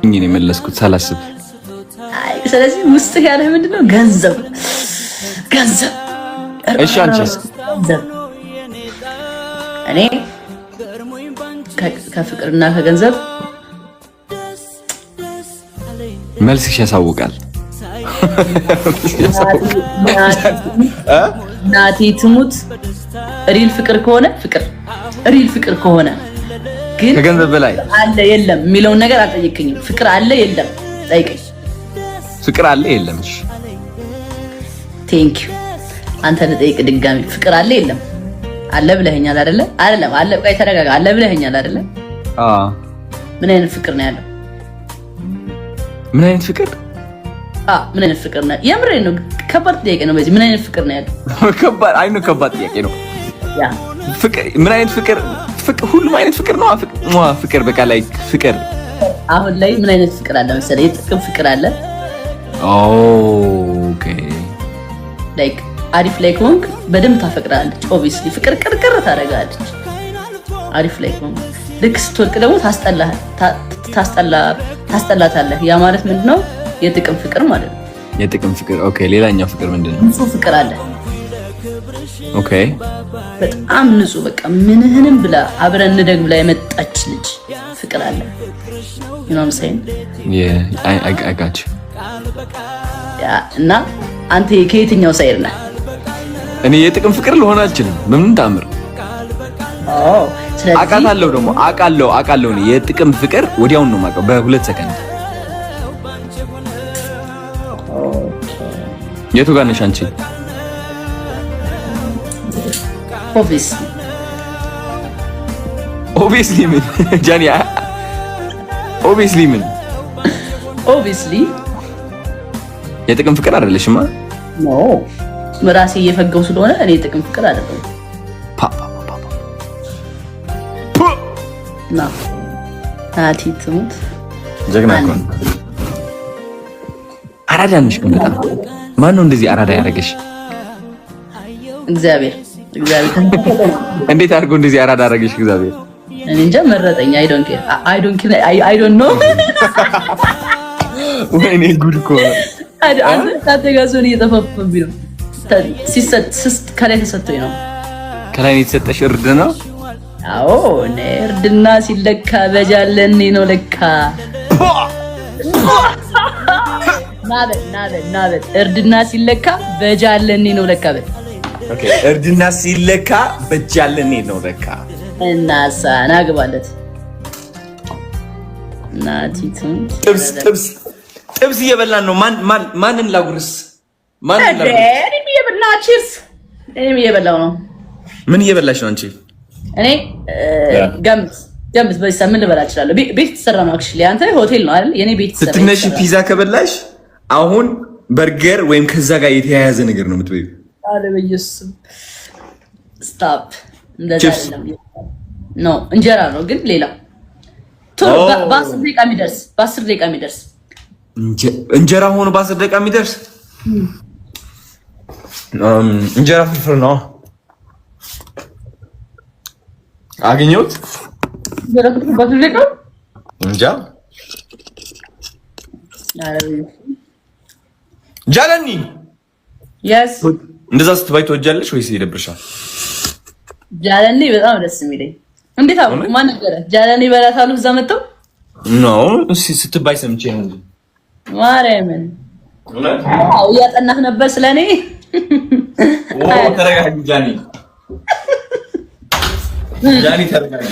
እኔ መለስኩት ሳላስብ። አይ ስለዚህ ውስጥ ያለህ ምንድነው? ገንዘብ። እሺ አንቺስ? እኔ ከፍቅርና ከገንዘብ መልስሽ ያሳውቃል። ናቲ ትሙት ሪል ፍቅር ከሆነ ግን ከገንዘብ በላይ አለ የለም የሚለውን ነገር አልጠየቅኝም። ፍቅር አለ የለም ጠይቀኝ። ፍቅር አለ የለም። እሺ ቴንክ ዩ። አንተ ልጠይቅ ድጋሚ። ፍቅር አለ የለም? አለ ብለኸኛል አይደለ? አይደለም አለ። ቆይ ተረጋጋ። አለ ብለኸኛል አይደለ? ምን አይነት ፍቅር ነው ያለው? ምን አይነት ፍቅር? ምን አይነት ፍቅር ነው? የምሬን ነው። ከባድ ጥያቄ ነው። በዚህ ምን አይነት ፍቅር ነው ያለው? ከባድ ጥያቄ ነው። ያ ፍቅር ምን አይነት ፍቅር? ሁሉም አይነት ፍቅር ነው። ፍቅር በቃ ላይ ፍቅር አሁን ላይ ምን አይነት ፍቅር አለ መሰለህ? የጥቅም ፍቅር አለ። ኦኬ ላይክ አሪፍ ላይ ከሆንክ በደንብ ታፈቅራለች። ኦብቪስሊ ፍቅር ቅርቅር ታደርጋለች። አሪፍ ላይ ከሆንክ ልክ ስትወድቅ ደግሞ ታስጠላታለህ። ያ ማለት ምንድነው? የጥቅም ፍቅር ማለት ነው። የጥቅም ፍቅር ኦኬ። ሌላኛው ፍቅር ምንድነው? ንጹህ ፍቅር አለ። ኦኬ በጣም ንጹህ በቃ ምንህንም ብላ አብረን እንደግ ብላ የመጣች ልጅ ፍቅር አለ። you know what I'm saying? yeah I got you እና አንተ ከየትኛው ሳይድ ነህ? እኔ የጥቅም ፍቅር ልሆን አልችልም በምን ታምር። ስለዚህ አውቃለሁ ደግሞ አውቃለሁ እኔ የጥቅም ፍቅር ወዲያውን ነው የማውቀው በሁለት ሰከንድ። የቱ ጋር ነሽ አንቺ? ኦብቪስሊ ምን ጃኒ? ኦብቪስሊ የጥቅም ፍቅር አይደለሽማ። ኖ ራሴ እየፈገው ስለሆነ እኔ የጥቅም ፍቅር አይደለም። ናቲ ትሙት ጀግና እኮ ነው። አራዳ ነሽ ግን በጣም። ማን ነው እንደዚህ አራዳ ያደረገሽ? እግዚአብሔር እንዴት አድርጎ እንደዚህ አራዳ ያደረገሽ? እግዚአብሔር እኔ እንጃ መረጠኝ። I don't know ወይኔ ጉድ እኮ አንተ ታተጋዞን እየተፈፈብኝ ነው። ከላይ ተሰጥቶኝ ነው። ከላይ የተሰጠሽ እርድ ነው? አዎ እርድና ሲለካ በጃለኔ ነው ለካ። ናበት እርድና ሲለካ በጃለኔ ነው ለካ። ኦኬ እርድና ሲለካ በጃለኔ ነው ለካ። እናሳ ናግባለት ናቲቱን ጥብስ እየበላን ነው። ማንን ላጉርስ? እኔም እየበላሁ ነው። ምን እየበላሽ ነው አንቺ? እኔ ገምት በዚህ ሳምንት ልበላ እችላለሁ። ቤት የተሰራ ነው። አክቹሊ አንተ ሆቴል ነው አይደል? የኔ ቤት የተሰራ ስትነሽ ፒዛ ከበላሽ አሁን በርገር ወይም ከዛ ጋር የተያያዘ ነገር ነው የምትበይው። አለ በኢየሱስ ስታፕ። እንደዛ አይደለም ነው እንጀራ ነው ግን ሌላ ቶሎ በ10 ደቂቃ የሚደርስ እንጀራ ሆኖ በ10 ደቂቃ የሚደርስ እንጀራ ፍርፍር ነው አገኘሁት። እንጀራ ፍርፍር በ10 ደቂቃ እንጃ። ጃለኒ yes እንደዛ ስትባይ ትወጃለሽ ወይስ ይደብርሻል? ጃለኒ በጣም ደስ የሚለኝ። እንዴት አሁን ማን ነገረ? ጃለኒ በላታሉ እዛ መጣው ነው ስትባይ ሰምቼ ነው እንጂ ማርያምን እያጠናህ ነበር ስለኔ። ተረጋጊ ጃኒ ተረጋጊ።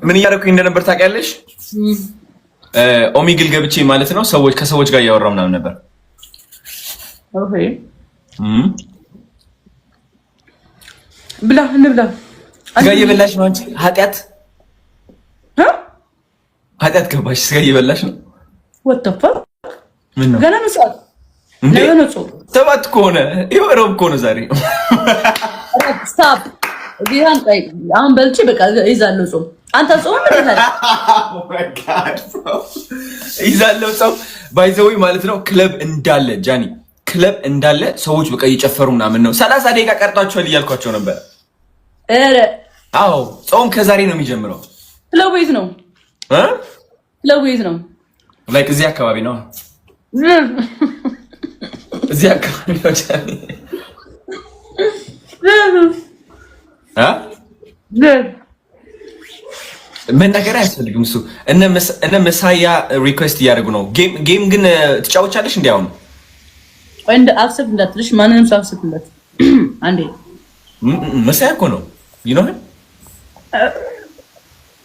ምን እያደረኩኝ እንደነበር ታውቂያለሽ? ኦሚግል ገብቼ ማለት ነው ከሰዎች ጋር እያወራሁ ምናምን ነበር። ኦኬ ብላ እንብላ። ስጋ እየበላሽ ነው አንቺ? ኃጢአት ገባሽ? ስጋ እየበላሽ ነው? ወተፋ ምን ነው ገና ነው ሰዓት ለምን ነው ሰባት ከሆነ ይወረው ከሆነ ዛሬ ስታፕ ቢሃን ጠይቅ። አሁን በልቼ በቃ ይዛለው ጾም። አንተ ጾም ምን ይላል? ኦ ማይ ጋድ ይዛለው ጾም ባይ ዘ ዌይ ማለት ነው። ክለብ እንዳለ ጃኒ ክለብ እንዳለ ሰዎች በቃ እየጨፈሩ ምናምን ነው። 30 ደቂቃ ቀርጧቸዋል እያልኳቸው ነበር። አዎ ጾም ከዛሬ ነው የሚጀምረው። ለቤት ነው ለቤት ነው ላይክ እዚህ አካባቢ ነው እዚህ አካባቢ ነው ጃኒ መናገር አያስፈልግም። እሱ እነ መሳያ ሪኩዌስት እያደረጉ ነው። ጌም ግን ትጫወቻለሽ? እንዲያው ነው እንደ አክሰፕት እንዳትልሽ ማንንም አክሰፕት እንዳት አንዴ መሳያ እኮ ነው you know him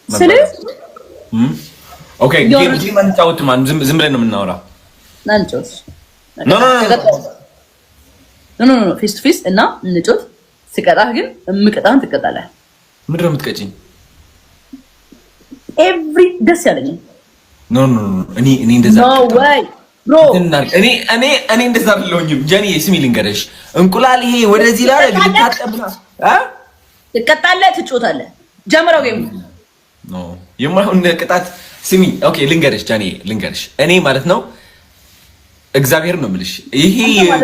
ስለዚህ ኦኬ ጌም አንጫወት ማን ዝም ብለን ነው የምናወራ ናንጮስ ኖ ፌስ ቱ ፌስ እና እንጮት ስቀጣህ ግን እምቀጣህን ትቀጣለህ። ምንድን ነው የምትቀጪኝ? ኤቭሪ ደስ ያለኝ ኖ እኔ እንደዛ ኖ ወይ ብሮ እኔ እንደዛ አይደለሁኝም። ጀኒ ስሚ ልንገርሽ፣ እንቁላል ይሄ ወደዚህ ላይ ልታጠብና ትቀጣለህ፣ ትጮታለህ። ጀምረው ጌም ኖ የማይሆን ቅጣት ስሚ። ኦኬ ልንገርሽ ጀኒ ልንገርሽ፣ እኔ ማለት ነው እግዚአብሔር ነው የምልሽ፣ ይሄ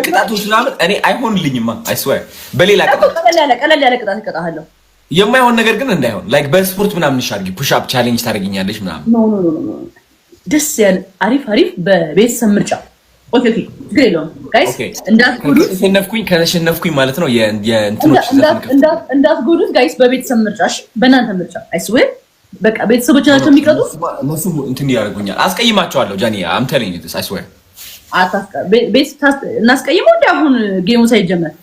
ቅጣቶች ምናምን እኔ አይሆንልኝማ። አይ ስዌር በሌላ ቅጣት ቀለል ያለ ቅጣት እቀጣለሁ። የማይሆን ነገር ግን እንዳይሆን ላይክ በስፖርት ምናምን ሻርጊ ፑሽ አፕ ቻሌንጅ ታደርጊኛለሽ ምናምን። ኖ ደስ ያለ አሪፍ በቤተሰብ ምርጫ። ኦኬ ችግር የለውም ጋይስ። ከተሸነፍኩኝ ማለት ነው የእንትኖች እንዳትጎዱት ጋይስ፣ በቤተሰብ ምርጫሽ፣ በእናንተ ምርጫ። አይ ስዌር በቃ ቤተሰቦች ናቸው የሚቀጡ። እነሱ እንትን ያደርጉኛል፣ አስቀይማቸዋለሁ። ጃኒ አም ቴሊንግ ዩ ዲስ አይ ስዌር እናስቀይመው እንደ አሁን ጌሙ ሳይጀመር።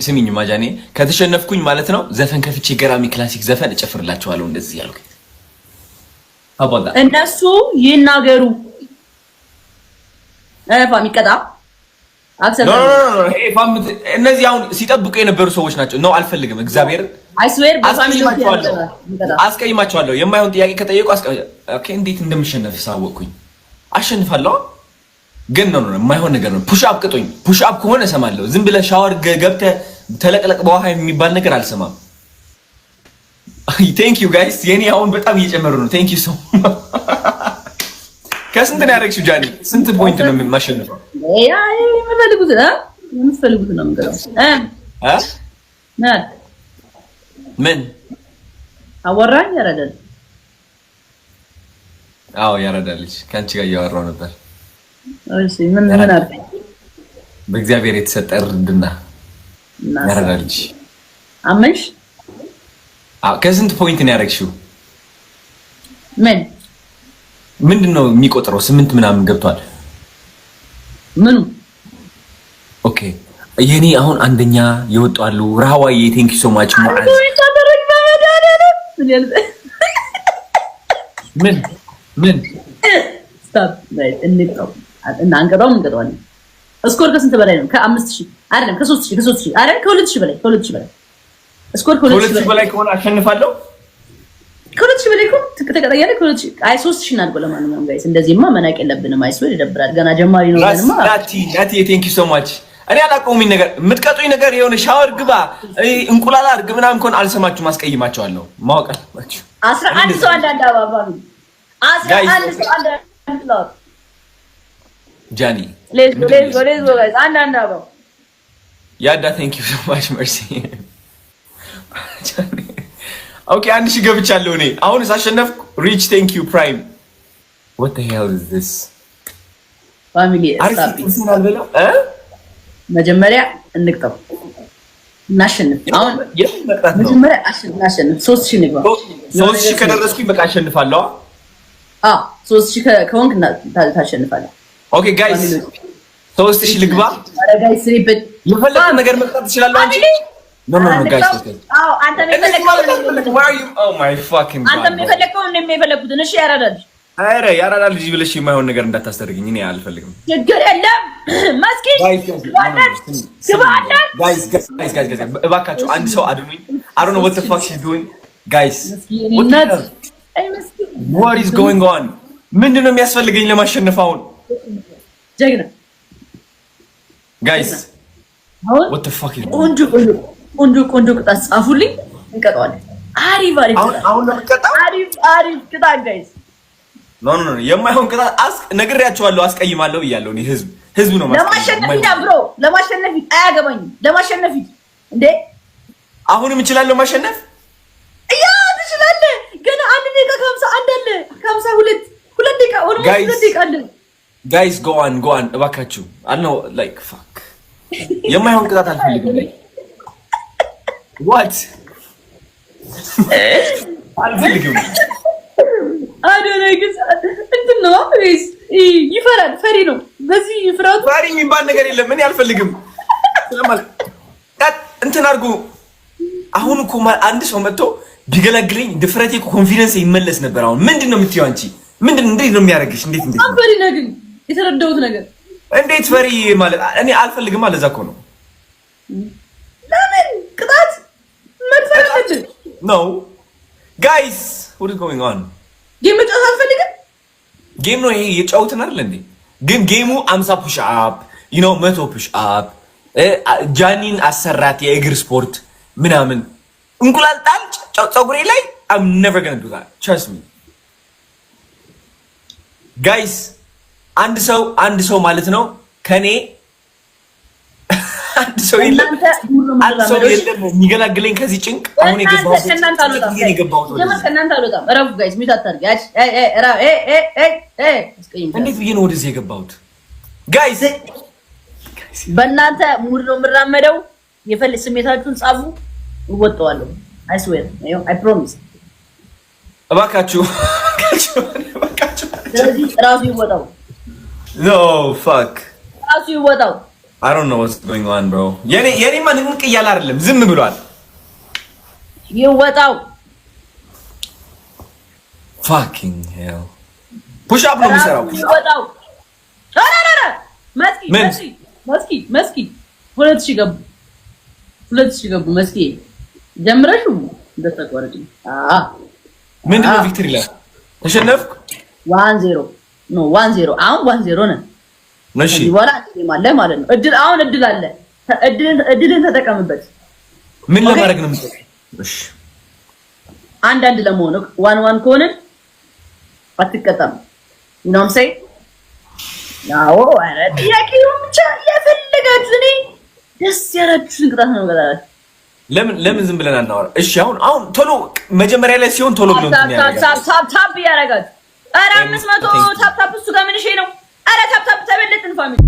ስሚኝ ማጃኔ ከተሸነፍኩኝ ማለት ነው ዘፈን ከፍቼ ገራሚ ክላሲክ ዘፈን እጨፍርላቸዋለሁ። እንደዚህ ያልኩ እነሱ ይናገሩ። ፋም ይቀጣ እነዚህ አሁን ሲጠብቁ የነበሩ ሰዎች ናቸው። ነው አልፈልግም። እግዚአብሔር አስቀይማቸዋለሁ። የማይሆን ጥያቄ ከጠየቁ እንዴት እንደምሸነፍ ሳወቅኩኝ አሸንፋለሁ። ግን ነው የማይሆን ነገር ነው። ፑሽ አፕ ቅጡኝ። ፑሽ አፕ ከሆነ እሰማለሁ። ዝም ብለህ ሻወር ገብተህ ተለቅለቅ በውሃ የሚባል ነገር አልሰማም። ቴንክ ዩ ጋይስ። የኔ አሁን በጣም እየጨመሩ ነው። ቴንክ ዩ ሶ ከስንት ነው ያደረግሽው ጃኒ? ስንት ፖይንት ነው የማሸንፈው? የምትፈልጉት ነው የምንገዛው። ምን አወራኝ? ያረዳል። አዎ ያረዳልሽ። ከአንቺ ጋር እያወራሁ ነበር። እሺ ምን አልከኝ? በእግዚአብሔር የተሰጠ እርድና ያረዳልሽ። አመንሽ? ከስንት ፖይንት ነው ያደረግሽው? ምንድን ነው የሚቆጥረው? 8 ምናምን ገብቷል። ምኑ? ኦኬ የኔ አሁን አንደኛ ይወጣሉ። ራህዋዬ ቴንክ ዩ ሶ ማች ሙአዝ። ምን ስታፕ እንቀጣው እና እንቀጣዋለን። እስኮር ከስንት በላይ ነው? ከ5000 አይደለም፣ ከ3000 አይደለም፣ ከ2000 በላይ እስኮር ከ2000 በላይ ከሆነ አሸንፋለሁ። ከ2000 በላይ እኮ ተቀጣያለህ። ከ2000 አይ 3000 እናድርገው። ለማንኛውም ጋይስ እንደዚህማ መናቅ የለብንም። አይስወር ይደብራል። ገና ጀማሪ ነው ገና ናቲ ቴንክ ዩ ሶ ማች። እኔ አላውቀውም ነገር የምትቀጡኝ ነገር የሆነ ሻወር ግባ እንቁላል አድርግ ምናምን ከሆነ አልሰማችሁም። አስቀይማቸዋለሁ። ማወቅ አለባችሁ። 11 ሰው አንዳንድ አባባ 11 ሰው አንዳንድ ነው ጃኒ ሌትስ ጎ ጋይስ። አንዳንድ አባባ ያዳ ቴንክ ዩ ሶ ማች መርሲ። ኦኬ 1000 ገብቻለሁ እኔ አሁን ሳሸነፍኩ ሪች ቴንክ ዩ ፕራይም what the hell is this ፋሚሊ መጀመሪያ እንቅጠው እናሸንፍ። አሁን መጀመሪያ እናሸንፍ። 3000 ንግባ። 3000 ከደረስኩኝ በቃ አሸንፋለሁ። 3000 ከሆንክ ታሸንፋለህ። ኦኬ ጋይስ 3000 ልግባ። አረ ጋይስ ሪፒት የፈለከ ነገር መቅጣት ትችላለህ አንቺ። ኖ ጋይስ አንተ የፈለከው ነው የፈለኩትን። እሺ ያራዳል። አረ ያራዳል ልጅ ብለሽ የማይሆን ነገር እንዳታስተርግኝ። እኔ አልፈልግም። ችግር የለም ማስኪ ጋይስ እባካችሁ አንድ ሰው አድኑኝ። I don't know what the fuck she's doing guys. What is going on? ምንድን ነው የሚያስፈልገኝ ለማሸነፍ አሁን? ጀግና ጋይስ what the fuck is ቆንጆ ቅጣት ጻፉልኝ፣ እንቀጣዋለን። አሪፍ አሁን ለምቀጣው አሪፍ ቅጣት ጋይስ። ኖ የማይሆን ቅጣት ነግሬያቸዋለሁ። አስቀይማለሁ ብያለሁ። እኔ ህዝብ ነው ለማሸነፍ ብሮ ለማሸነፍ አያገባኝም። ለማሸነፍ እንዴ አሁንም እችላለሁ ማሸነፍ። ከ52 2 ደቂቃ ኦልሞስት 2 ደቂቃ አለ። ጋይስ go on እባካችሁ I know like fuck የማይሆን ቅጣት አልፈልግም። what አልፈልግም። አደረግስ እንትን ነው ይፈራል። ፈሪ ነው። በዚህ ፍራቱ ፈሪ የሚባል ነገር የለም። እኔ አልፈልግም። እንትን አድርጎ አሁን እኮ አንድ ሰው መጥቶ ቢገላግለኝ ድፍረቴ እኮ ኮንፊደንስ ይመለስ ነበር። አሁን ምንድን ነው የምትይው አንቺ? እንዴት ነው የሚያደርግሽ? እንዴት ፈሪ ነገር የተረዳሁት ነገር እንዴት ፈሪ ማለት እኔ አልፈልግም ማለት እዛ እኮ ነው። ለምን ቅጣት መጥፋት ነው? ጋይስ what is going on? ጌም መጫወት አልፈልግም። ጌም ነው ይሄ የጫውትን አይደል እንዴ? ግን ጌሙ 50 ፑሽ አፕ 100 ፑሽ አፕ ጃኒን አሰራት የእግር ስፖርት ምናምን እንቁላል ጣል ፀጉሬ ላይ I'm never going to do that. Trust me. Guys, አንድ ሰው ማለት ነው ከኔ አንድ ሰው የለም የሚገላግለኝ ከዚህ ጭንቅ። አሁን የገባሁት ከእናንተ አልወጣም። እረፉ ጋይስ፣ ሚት አታርጊ። እንዴት ብዬ ነው ወደዚህ የገባሁት? ጋይስ በእናንተ ሙድ ነው የምራመደው። የፈልግ ስሜታችሁን ጻፉ፣ እወጣዋለሁ። I swear, I promise. እባካችሁ ስለዚህ ራሱ ይወጣው። No fuck. ራሱ ይወጣው። I don't know what's going on, bro. የኔ ማን ንቅ እያለ አይደለም፣ ዝም ብሏል። ይወጣው። Fucking hell. Push up ነው የሚሰራው። ይወጣው። አራራራ መስኪ 2000 ገቡ መስኪ ጀምረሽ እንደተቆረጭ ምንድነው ቪክቶሪ ላይ ተሸነፍኩ 1-0 ኖ 1-0 አሁን 1-0 ነን። እሺ ይወራ አለ ማለት ነው። እድል አለ። እድልን ተጠቀምበት። ምን ለማድረግ ነው የምትጠቀም? እሺ አንድ ለመሆን 1-1 ከሆነ አትቀጣም። ነው ሳይ ያው አረ ጥያቄው ብቻ የፈለጋችሁ እኔ ደስ ያላችሁን ቅጣት ነው ገዳላችሁ። ለምን ዝም ብለን አናወራ? እሺ አሁን ቶሎ መጀመሪያ ላይ ሲሆን ቶሎ ብሎ እንትን ያደርጋል። ታፕ ያደርጋል። አረ 500 ታፕ እሱ ጋር ምን እሺ ነው? አረ ታፕ ተበለጥን ፋሚሊ